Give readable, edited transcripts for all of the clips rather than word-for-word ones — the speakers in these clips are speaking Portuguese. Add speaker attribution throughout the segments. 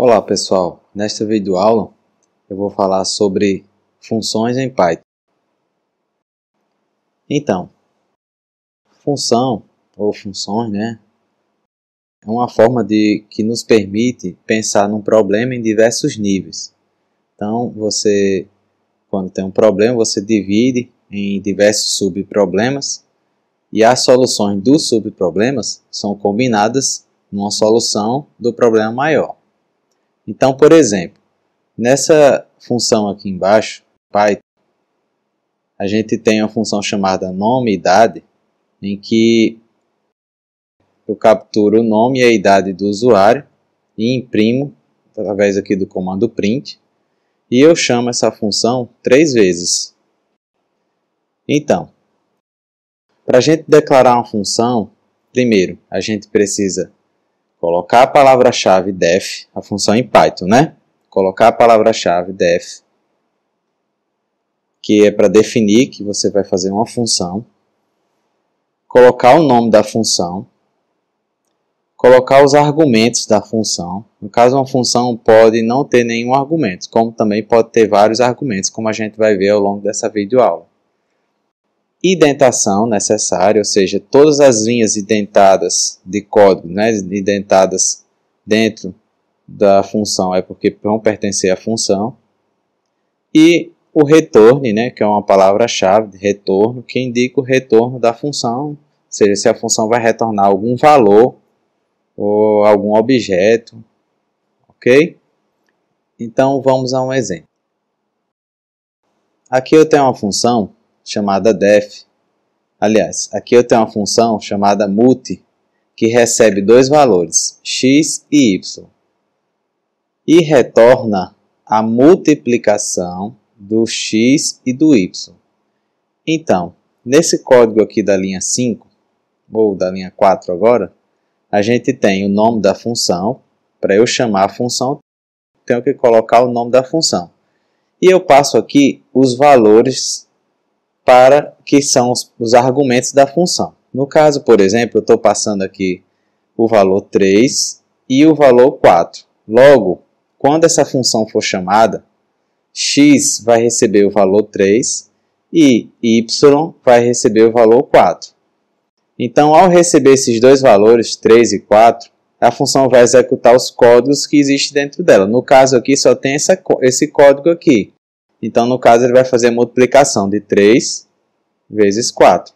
Speaker 1: Olá pessoal, nesta videoaula eu vou falar sobre funções em Python. Então, função ou funções, é uma forma que nos permite pensar num problema em diversos níveis. Então, quando tem um problema, você divide em diversos subproblemas e as soluções dos subproblemas são combinadas numa solução do problema maior. Então, por exemplo, nessa função aqui embaixo, Python, a gente tem uma função chamada nome e idade, em que eu capturo o nome e a idade do usuário e imprimo através aqui do comando print, e eu chamo essa função 3 vezes. Então, para a gente declarar uma função, primeiro a gente precisa colocar a palavra-chave def, a função em Python, Colocar a palavra-chave def, que é para definir que você vai fazer uma função, colocar o nome da função, colocar os argumentos da função. No caso, uma função pode não ter nenhum argumento, como também pode ter vários argumentos, como a gente vai ver ao longo dessa videoaula. Indentação necessária, ou seja, todas as linhas indentadas de código, indentadas dentro da função é porque vão pertencer à função. E o return, que é uma palavra-chave de retorno, que indica o retorno da função, ou seja, se a função vai retornar algum valor ou algum objeto, ok? Então vamos a um exemplo. Aqui eu tenho uma função chamada def. Aliás, aqui eu tenho uma função chamada multi, que recebe dois valores, x e y, e retorna a multiplicação do x e do y. Então, nesse código aqui da linha 5, ou da linha 4 agora, a gente tem o nome da função. Para eu chamar a função, tenho que colocar o nome da função. E eu passo aqui os valores que são os argumentos da função. No caso, por exemplo, eu estou passando aqui o valor 3 e o valor 4. Logo, quando essa função for chamada, x vai receber o valor 3 e y vai receber o valor 4. Então, ao receber esses dois valores, 3 e 4, a função vai executar os códigos que existem dentro dela. No caso aqui, só tem esse código aqui. Então, no caso, ele vai fazer a multiplicação de 3 vezes 4.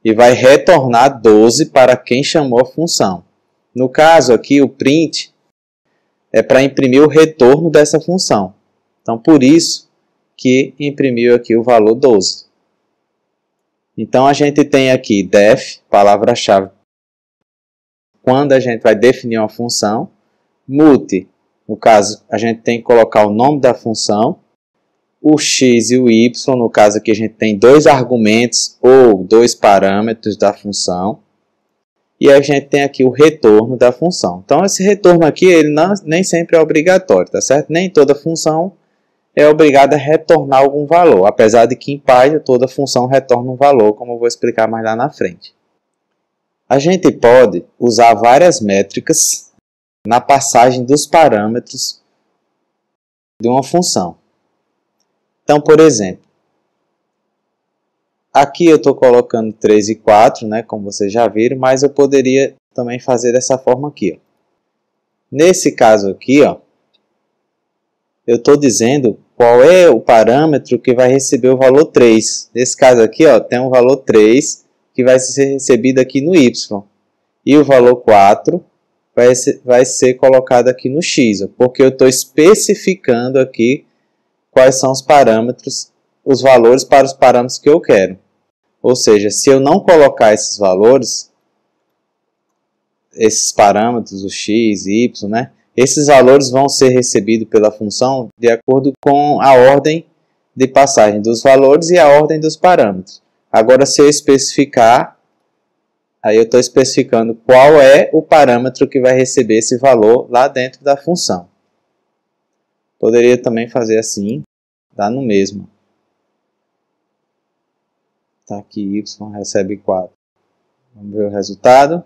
Speaker 1: E vai retornar 12 para quem chamou a função. No caso aqui, o print é para imprimir o retorno dessa função. Então, por isso que imprimiu aqui o valor 12. Então, a gente tem aqui def, palavra-chave, quando a gente vai definir uma função. Multi, no caso, a gente tem que colocar o nome da função. O x e o y, no caso aqui a gente tem dois argumentos ou dois parâmetros da função. E a gente tem aqui o retorno da função. Então, esse retorno aqui ele nem sempre é obrigatório, tá certo? Nem toda função é obrigada a retornar algum valor, apesar de que em Python toda função retorna um valor, como eu vou explicar mais lá na frente. A gente pode usar várias métricas na passagem dos parâmetros de uma função. Então, por exemplo, aqui eu estou colocando 3 e 4, como vocês já viram, mas eu poderia também fazer dessa forma aqui. Nesse caso aqui, eu estou dizendo qual é o parâmetro que vai receber o valor 3. Nesse caso aqui, tem um valor 3 que vai ser recebido aqui no y. E o valor 4 vai ser colocado aqui no x, porque eu estou especificando aqui quais são os parâmetros, os valores para os parâmetros que eu quero. Ou seja, se eu não colocar esses valores, esses parâmetros, o x e y, esses valores vão ser recebidos pela função de acordo com a ordem de passagem dos valores e a ordem dos parâmetros. Agora, se eu especificar, aí eu estou especificando qual é o parâmetro que vai receber esse valor lá dentro da função. Poderia também fazer assim, dá no mesmo. Tá aqui, y recebe 4. Vamos ver o resultado.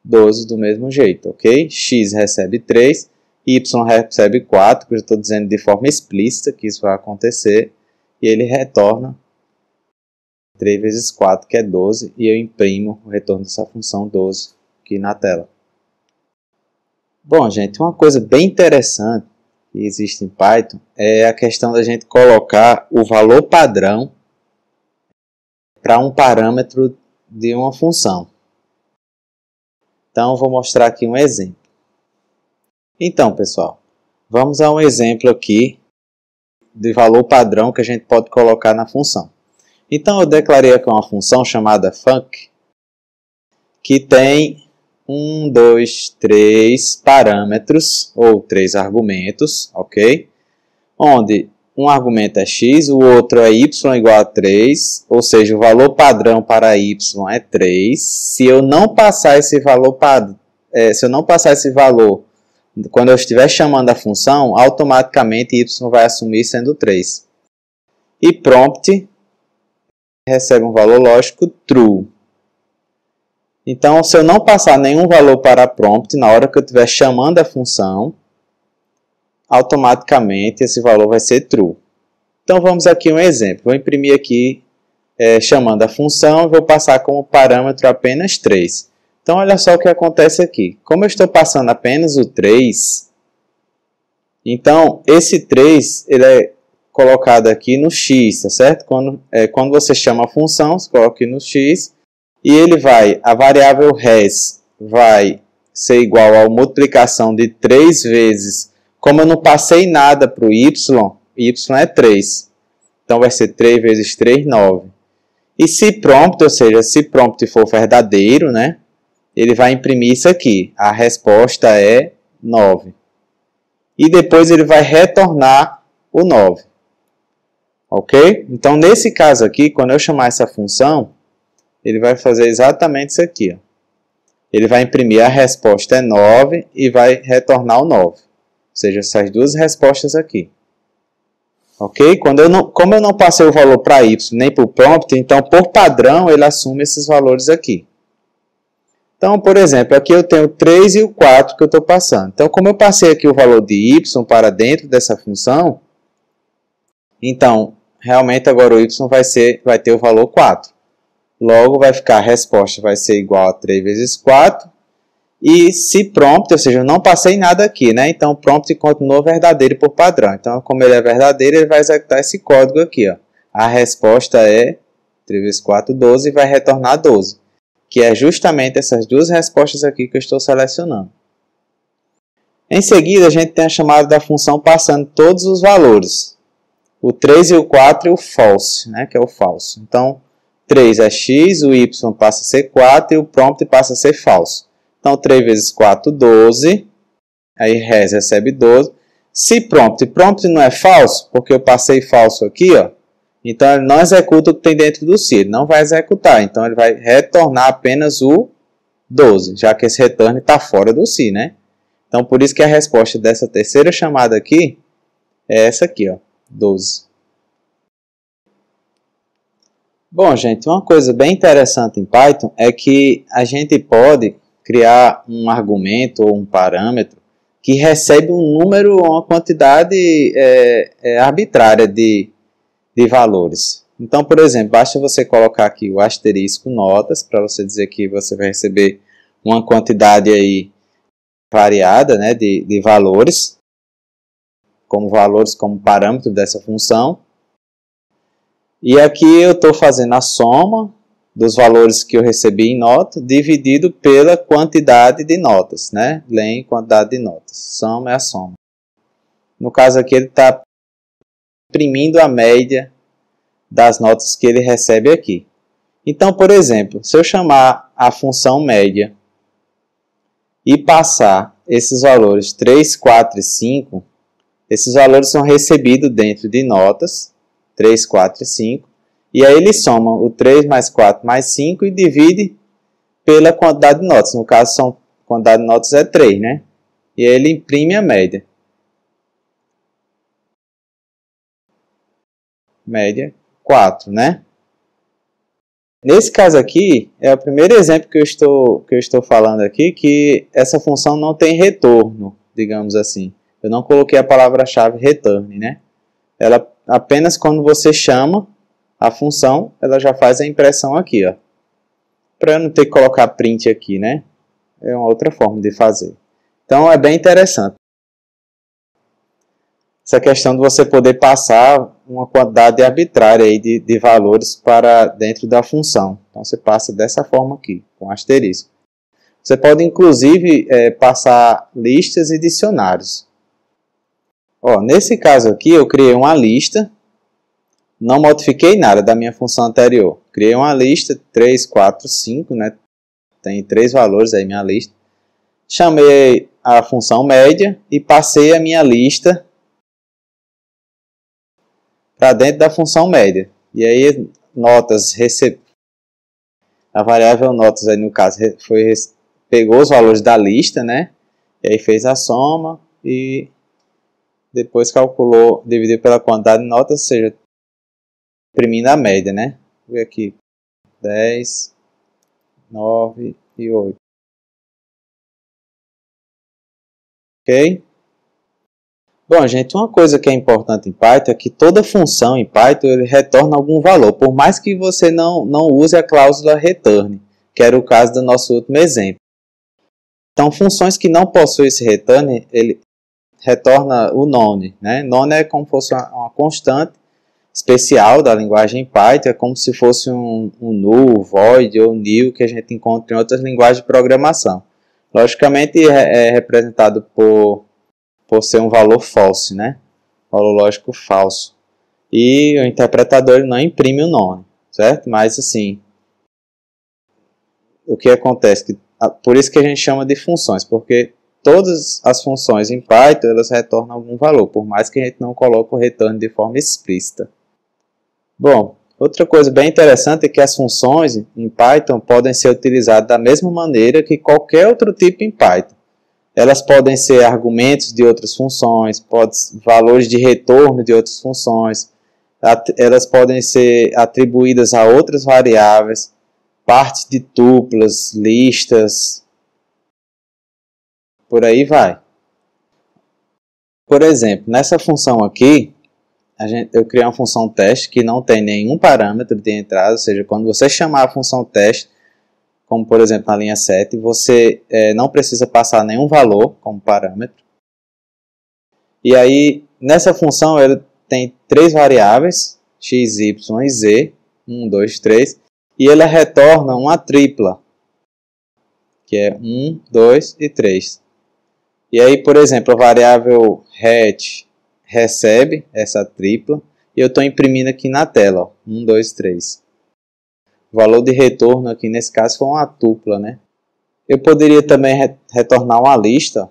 Speaker 1: 12 do mesmo jeito, ok? X recebe 3 y recebe 4, que eu estou dizendo de forma explícita que isso vai acontecer, e ele retorna 3 vezes 4, que é 12, e eu imprimo o retorno dessa função 12 aqui na tela. Bom, gente, uma coisa bem interessante que existe em Python é a questão da gente colocar o valor padrão para um parâmetro de uma função. Então, vou mostrar aqui um exemplo. Então, pessoal, vamos a um exemplo aqui de valor padrão que a gente pode colocar na função. Então, eu declarei aqui uma função chamada func, que tem 1, 2, 3 parâmetros, ou 3 argumentos, ok? Onde um argumento é x, o outro é y igual a 3, ou seja, o valor padrão para y é 3. Se eu não passar esse valor quando eu estiver chamando a função, automaticamente y vai assumir sendo 3. E prompt recebe um valor lógico true. Então, se eu não passar nenhum valor para prompt, na hora que eu estiver chamando a função, automaticamente esse valor vai ser true. Então, vamos aqui um exemplo. Vou imprimir aqui, chamando a função, e vou passar como parâmetro apenas 3. Então, olha só o que acontece aqui. Como eu estou passando apenas o 3, então, esse 3 ele é colocado aqui no x, tá certo? Quando você chama a função, você coloca aqui no x, e ele a variável res vai ser igual a multiplicação de 3 vezes. Como eu não passei nada para o y é 3. Então, vai ser 3 vezes 3, 9. E se prompt, ou seja, se prompt for verdadeiro, né, ele vai imprimir isso aqui. A resposta é 9. E depois ele vai retornar o 9. Ok? Então, nesse caso aqui, quando eu chamar essa função, ele vai fazer exatamente isso aqui. Ó. Ele vai imprimir a resposta é 9 e vai retornar o 9. Ou seja, essas duas respostas aqui. Ok? Como eu não passei o valor para y nem para o prompt, então, por padrão, ele assume esses valores aqui. Então, por exemplo, aqui eu tenho o 3 e o 4 que eu estou passando. Então, como eu passei aqui o valor de y para dentro dessa função, então, realmente agora o y vai ter o valor 4. Logo, a resposta vai ser igual a 3 vezes 4. E se prompt, ou seja, eu não passei nada aqui, né? Então, o prompt continuou verdadeiro por padrão. Então, como ele é verdadeiro, ele vai executar esse código aqui. Ó. A resposta é 3 vezes 4, 12 e vai retornar 12. Que é justamente essas duas respostas aqui que eu estou selecionando. Em seguida, a gente tem a chamada da função passando todos os valores. O 3 e o 4 e o false, né? Que é o falso. Então, 3 é x, o y passa a ser 4 e o prompt passa a ser falso. Então, 3 vezes 4, 12. Aí, res recebe 12. Se prompt não é falso, porque eu passei falso aqui, ó. Então, ele não executa o que tem dentro do si. Ele não vai executar. Então, ele vai retornar apenas o 12, já que esse return está fora do si, né? Então, por isso que a resposta dessa terceira chamada aqui é essa aqui, ó, 12. Bom, gente, uma coisa bem interessante em Python é que a gente pode criar um argumento ou um parâmetro que recebe um número ou uma quantidade arbitrária de valores. Então, por exemplo, basta você colocar aqui o asterisco notas para você dizer que você vai receber uma quantidade aí variada, né, de valores como parâmetro dessa função. E aqui eu estou fazendo a soma dos valores que eu recebi em nota, dividido pela quantidade de notas, né? Len quantidade de notas. Soma é a soma. No caso aqui, ele está imprimindo a média das notas que ele recebe aqui. Então, por exemplo, se eu chamar a função média e passar esses valores 3, 4 e 5, esses valores são recebidos dentro de notas, 3, 4 e 5, e aí ele soma o 3 mais 4 mais 5 e divide pela quantidade de notas. No caso, a quantidade de notas é 3, né? E aí ele imprime a média. Média 4, né? Nesse caso aqui, é o primeiro exemplo que eu estou falando aqui, que essa função não tem retorno, digamos assim. Eu não coloquei a palavra-chave return, né? Ela apenas quando você chama a função, ela já faz a impressão aqui, ó. Para eu não ter que colocar print aqui, né? É uma outra forma de fazer. Então é bem interessante essa questão de você poder passar uma quantidade arbitrária aí de valores para dentro da função. Então você passa dessa forma aqui, com asterisco. Você pode inclusive passar listas e dicionários. Ó, nesse caso aqui eu criei uma lista, não modifiquei nada da minha função anterior. Criei uma lista 3, 4, 5, né? Tem 3 valores aí minha lista. Chamei a função média e passei a minha lista para dentro da função média. E aí notas a variável notas aí no caso pegou os valores da lista, né? E aí fez a soma e depois calculou, dividiu pela quantidade de notas, ou seja, imprimindo a média, né? Vou ver aqui 10, 9 e 8. Ok? Bom, gente, uma coisa que é importante em Python é que toda função em Python ele retorna algum valor, por mais que você não use a cláusula return, que era o caso do nosso último exemplo. Então, funções que não possuem esse return, ele retorna o none, né? None é como se fosse uma constante especial da linguagem Python, é como se fosse um null, void ou nil que a gente encontra em outras linguagens de programação. Logicamente é representado por ser um valor false, né? Valor lógico falso. E o interpretador não imprime o nome, certo? Mas assim, o que acontece? Por isso que a gente chama de funções, porque todas as funções em Python elas retornam algum valor, por mais que a gente não coloque o return de forma explícita. Bom, outra coisa bem interessante é que as funções em Python podem ser utilizadas da mesma maneira que qualquer outro tipo em Python. Elas podem ser argumentos de outras funções, valores de retorno de outras funções, elas podem ser atribuídas a outras variáveis, partes de tuplas, listas, por aí vai. Por exemplo, nessa função aqui, eu criei uma função teste que não tem nenhum parâmetro de entrada, ou seja, quando você chamar a função teste, como por exemplo na linha 7, você não precisa passar nenhum valor como parâmetro. E aí, nessa função, ele tem 3 variáveis, x, y e z, 1, 2, 3, e ele retorna uma tripla, que é 1, 2 e 3. E aí, por exemplo, a variável hat recebe essa tripla, e eu estou imprimindo aqui na tela, ó, 1, 2, 3. O valor de retorno aqui nesse caso foi uma tupla, né? Eu poderia também retornar uma lista.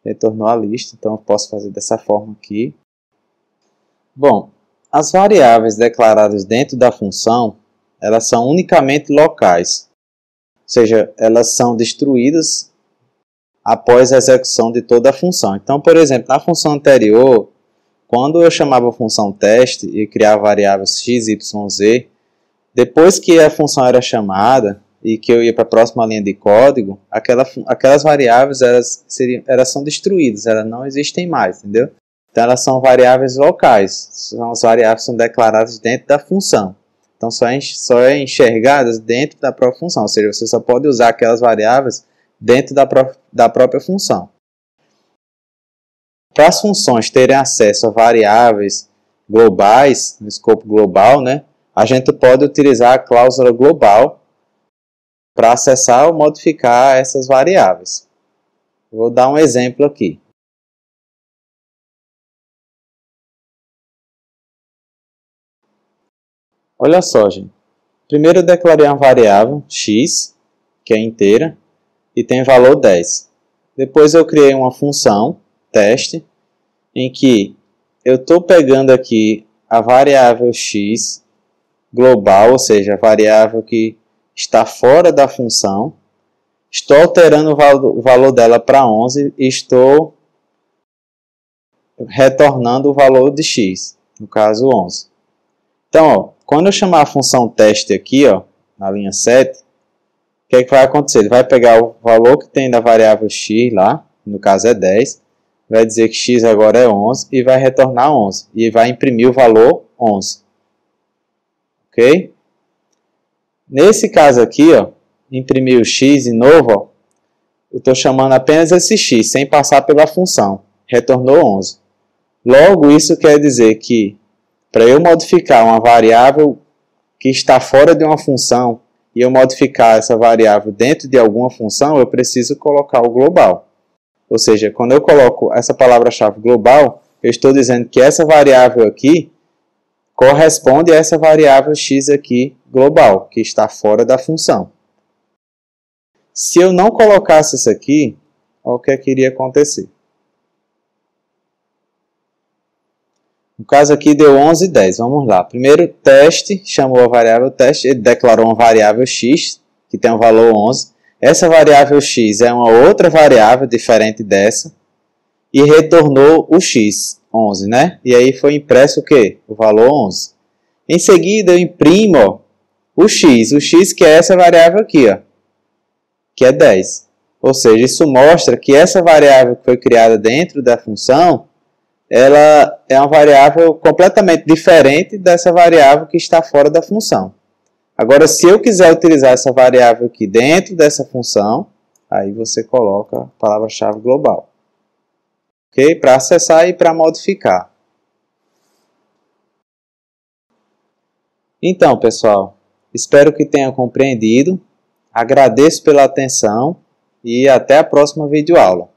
Speaker 1: Retornou a lista, então eu posso fazer dessa forma aqui. Bom, as variáveis declaradas dentro da função, elas são unicamente locais. Ou seja, elas são destruídas após a execução de toda a função. Então, por exemplo, na função anterior, quando eu chamava a função teste e criava variáveis x, y, z, depois que a função era chamada e que eu ia para a próxima linha de código, aquelas variáveis elas são destruídas, elas não existem mais, entendeu? Então elas são variáveis locais, são as variáveis que são declaradas dentro da função. Então só é enxergadas dentro da própria função, ou seja, você só pode usar aquelas variáveis dentro da própria função. Para as funções terem acesso a variáveis globais, no escopo global, né, a gente pode utilizar a cláusula global para acessar ou modificar essas variáveis. Vou dar um exemplo aqui. Olha só, gente. Primeiro eu declarei uma variável x, que é inteira, e tem valor 10. Depois eu criei uma função, teste, em que eu estou pegando aqui a variável x global, ou seja, a variável que está fora da função, estou alterando o valor dela para 11 e estou retornando o valor de x, no caso 11. Então, ó, quando eu chamar a função teste aqui, ó, na linha 7, o que é que vai acontecer? Ele vai pegar o valor que tem da variável x lá, no caso é 10, vai dizer que x agora é 11 e vai retornar 11. E vai imprimir o valor 11. Ok? Nesse caso aqui, ó, imprimir o x de novo, ó, eu estou chamando apenas esse x, sem passar pela função. Retornou 11. Logo, isso quer dizer que, para eu modificar uma variável que está fora de uma função, e eu modificar essa variável dentro de alguma função, eu preciso colocar o global. Ou seja, quando eu coloco essa palavra-chave global, eu estou dizendo que essa variável aqui corresponde a essa variável x aqui global, que está fora da função. Se eu não colocasse isso aqui, olha o que é que iria acontecer. No caso aqui deu 11 e 10. Vamos lá. Primeiro teste, chamou a variável teste, ele declarou uma variável x, que tem um valor 11. Essa variável x é uma outra variável diferente dessa, e retornou o x, 11, né? E aí foi impresso o quê? O valor 11. Em seguida eu imprimo, ó, o x que é essa variável aqui, ó, que é 10. Ou seja, isso mostra que essa variável que foi criada dentro da função, ela é uma variável completamente diferente dessa variável que está fora da função. Agora, se eu quiser utilizar essa variável aqui dentro dessa função, aí você coloca a palavra-chave global. Ok? Para acessar e para modificar. Então, pessoal, espero que tenham compreendido. Agradeço pela atenção e até a próxima videoaula.